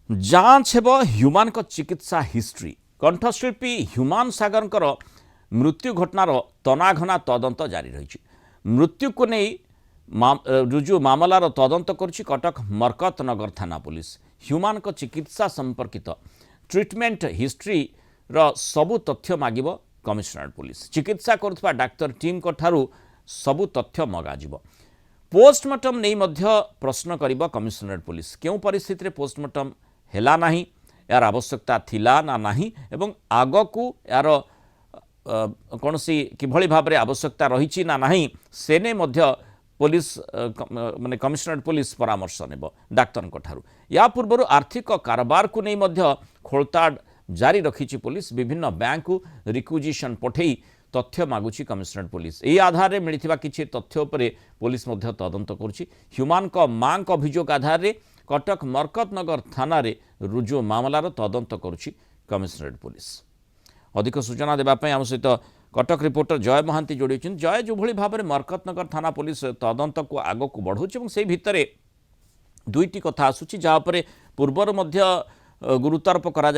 जांच हेब ह्यूमान चिकित्सा हिस्ट्री कंठशिल्पी ह्यूमान सागर मृत्यु घटनार तनाघना तदंत जारी रही मृत्यु को नहीं रुजु मामलार तदंत करुछि कटक मरकतनगर थाना पुलिस ह्यूमान चिकित्सा संपर्कित ट्रिटमेंट हिस्ट्री रो सबु तथ्य मागिब कमिशनरेट पुलिस चिकित्सा करुवा डाक्तर टीम ठारू सबु तथ्य मगाजिब पोस्टमार्टम नहीं मध्य प्रश्न करिब कमिशनरेट पुलिस क्यों परिस्थिति पोस्टमार्टम हेला नाही यार आवश्यकता थिला ना नाही एवं आग को यार कौन सी किभली भाव में आवश्यकता रही ना नाही सेने मध्य पुलिस माने कमिशनरेट पुलिस परामर्श नेब डाक्तर ठारू या पूर्व आर्थिक कारबार को नहीं मध्य खोलताड़ जारी रखी पुलिस विभिन्न बैंक को रिक्विजिशन पठे तथ्य मागुची कमिशनरेट पुलिस यही आधार में मिलता किसी तथ्य उपरे पुलिस मध्य तदंत करुछि ह्यूमान मां अभियोग आधार में कटक मरकतनगर थाना रे रुजु मामलार तदंत करुछि कमिशनरेट पुलिस अधिक सूचना देवाई आम सहित कटक रिपोर्टर जय महांती जोड़ी जय जो भली भाव में मरकतनगर थाना पुलिस तदंत को आग को बढ़ाऊँ से भितर दुईटी कथा आसूची जहाँपर पूर्वर गुरुत्वारोप करा